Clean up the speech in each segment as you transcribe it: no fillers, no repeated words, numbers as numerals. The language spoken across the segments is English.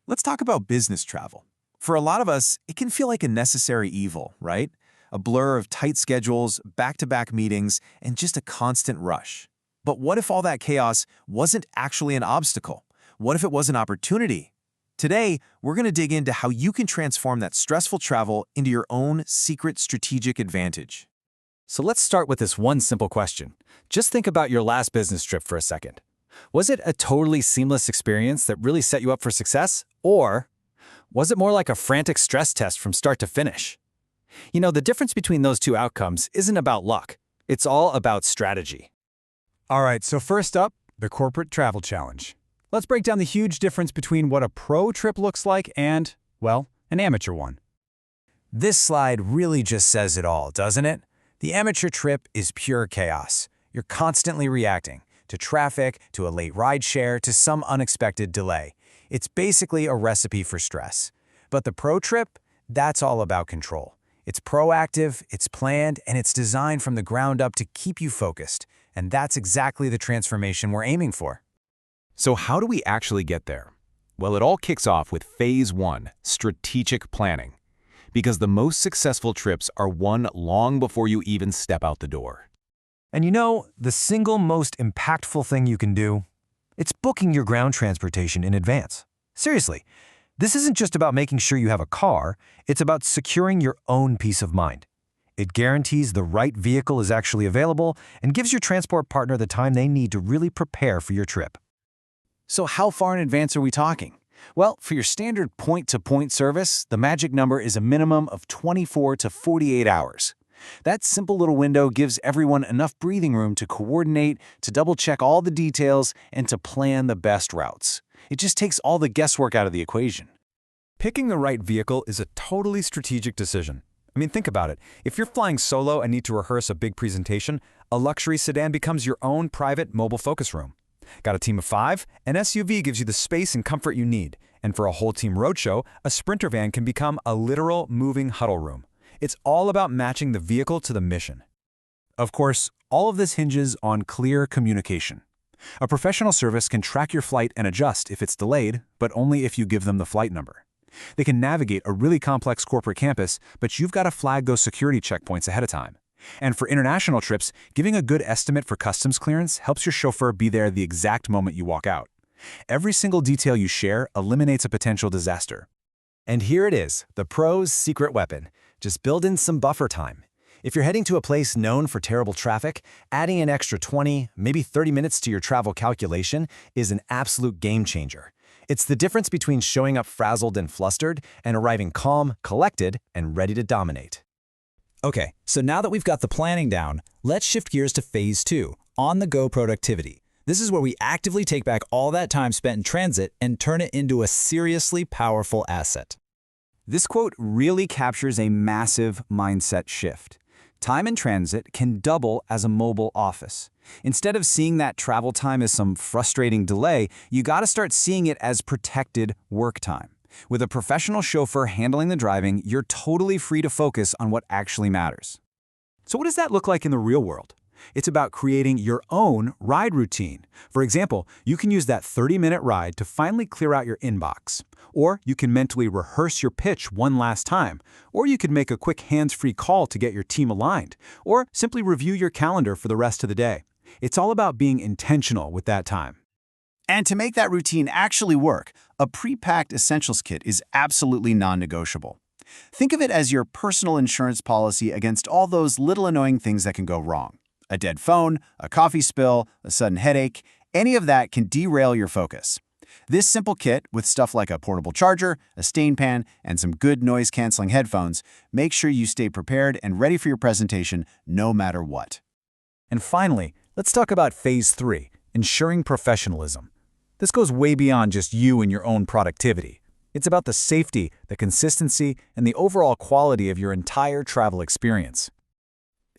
Let's talk about business travel. For a lot of us, it can feel like a necessary evil, right? A blur of tight schedules, back-to-back meetings, and just a constant rush. But what if all that chaos wasn't actually an obstacle? What if it was an opportunity? Today, we're going to dig into how you can transform that stressful travel into your own secret strategic advantage. So let's start with this one simple question. Just think about your last business trip for a second. Was it a totally seamless experience that really set you up for success? Or was it more like a frantic stress test from start to finish? You know, the difference between those two outcomes isn't about luck. It's all about strategy. All right, so first up, the corporate travel challenge. Let's break down the huge difference between what a pro trip looks like and, well, an amateur one. This slide really just says it all, doesn't it? The amateur trip is pure chaos. You're constantly reacting to traffic, to a late ride share, to some unexpected delay. It's basically a recipe for stress. But the pro trip, that's all about control. It's proactive, it's planned, and it's designed from the ground up to keep you focused. And that's exactly the transformation we're aiming for. So how do we actually get there? Well, it all kicks off with Phase 1, strategic planning. Because the most successful trips are won long before you even step out the door. And you know, the single most impactful thing you can do? It's booking your ground transportation in advance. Seriously, this isn't just about making sure you have a car, it's about securing your own peace of mind. It guarantees the right vehicle is actually available and gives your transport partner the time they need to really prepare for your trip. So how far in advance are we talking? Well, for your standard point-to-point service, the magic number is a minimum of 24 to 48 hours. That simple little window gives everyone enough breathing room to coordinate, to double-check all the details, and to plan the best routes. It just takes all the guesswork out of the equation. Picking the right vehicle is a totally strategic decision. I mean, think about it. If you're flying solo and need to rehearse a big presentation, a luxury sedan becomes your own private mobile focus room. Got a team of 5? An SUV gives you the space and comfort you need. And for a whole team roadshow, a Sprinter van can become a literal moving huddle room. It's all about matching the vehicle to the mission. Of course, all of this hinges on clear communication. A professional service can track your flight and adjust if it's delayed, but only if you give them the flight number. They can navigate a really complex corporate campus, but you've got to flag those security checkpoints ahead of time. And for international trips, giving a good estimate for customs clearance helps your chauffeur be there the exact moment you walk out. Every single detail you share eliminates a potential disaster. And here it is, the pro's secret weapon. Just build in some buffer time. If you're heading to a place known for terrible traffic, adding an extra 20, maybe 30 minutes to your travel calculation is an absolute game changer. It's the difference between showing up frazzled and flustered and arriving calm, collected, and ready to dominate. Okay, so now that we've got the planning down, let's shift gears to Phase 2, on-the-go productivity. This is where we actively take back all that time spent in transit and turn it into a seriously powerful asset. This quote really captures a massive mindset shift. Time in transit can double as a mobile office. Instead of seeing that travel time as some frustrating delay, you gotta start seeing it as protected work time. With a professional chauffeur handling the driving, you're totally free to focus on what actually matters. So what does that look like in the real world? It's about creating your own ride routine. For example, you can use that 30-minute ride to finally clear out your inbox. Or you can mentally rehearse your pitch one last time. Or you could make a quick hands-free call to get your team aligned. Or simply review your calendar for the rest of the day. It's all about being intentional with that time. And to make that routine actually work, a pre-packed essentials kit is absolutely non-negotiable. Think of it as your personal insurance policy against all those little annoying things that can go wrong. A dead phone, a coffee spill, a sudden headache, any of that can derail your focus. This simple kit, with stuff like a portable charger, a stain pan, and some good noise-canceling headphones, makes sure you stay prepared and ready for your presentation no matter what. And finally, let's talk about Phase 3, ensuring professionalism. This goes way beyond just you and your own productivity. It's about the safety, the consistency, and the overall quality of your entire travel experience.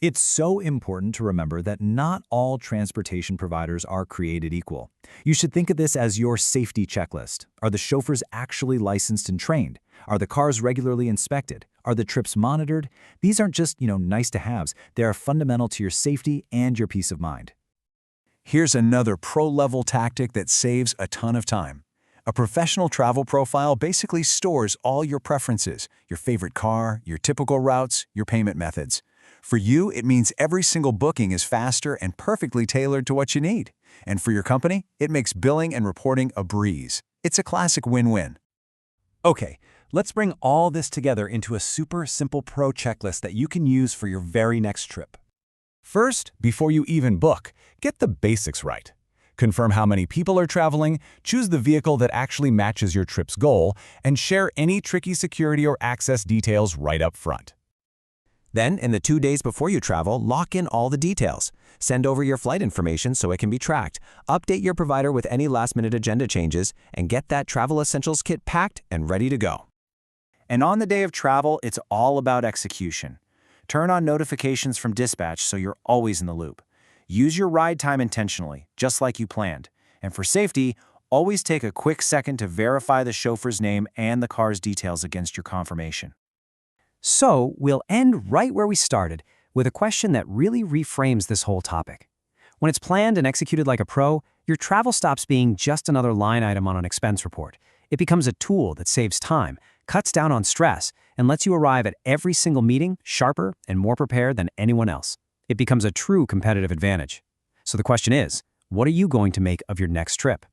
It's so important to remember that not all transportation providers are created equal. You should think of this as your safety checklist. Are the chauffeurs actually licensed and trained? Are the cars regularly inspected? Are the trips monitored? These aren't just, nice-to-haves. They are fundamental to your safety and your peace of mind. Here's another pro-level tactic that saves a ton of time. A professional travel profile basically stores all your preferences, your favorite car, your typical routes, your payment methods. For you, it means every single booking is faster and perfectly tailored to what you need. And for your company, it makes billing and reporting a breeze. It's a classic win-win. Okay, let's bring all this together into a super simple pro checklist that you can use for your very next trip. First, before you even book, get the basics right. Confirm how many people are traveling, choose the vehicle that actually matches your trip's goal, and share any tricky security or access details right up front. Then, in the 2 days before you travel, lock in all the details. Send over your flight information so it can be tracked. Update your provider with any last-minute agenda changes, and get that travel essentials kit packed and ready to go. And on the day of travel, it's all about execution. Turn on notifications from dispatch so you're always in the loop. Use your ride time intentionally, just like you planned. And for safety, always take a quick second to verify the chauffeur's name and the car's details against your confirmation. So, we'll end right where we started, with a question that really reframes this whole topic. When it's planned and executed like a pro, your travel stops being just another line item on an expense report. It becomes a tool that saves time, cuts down on stress, and lets you arrive at every single meeting sharper and more prepared than anyone else. It becomes a true competitive advantage. So the question is, what are you going to make of your next trip?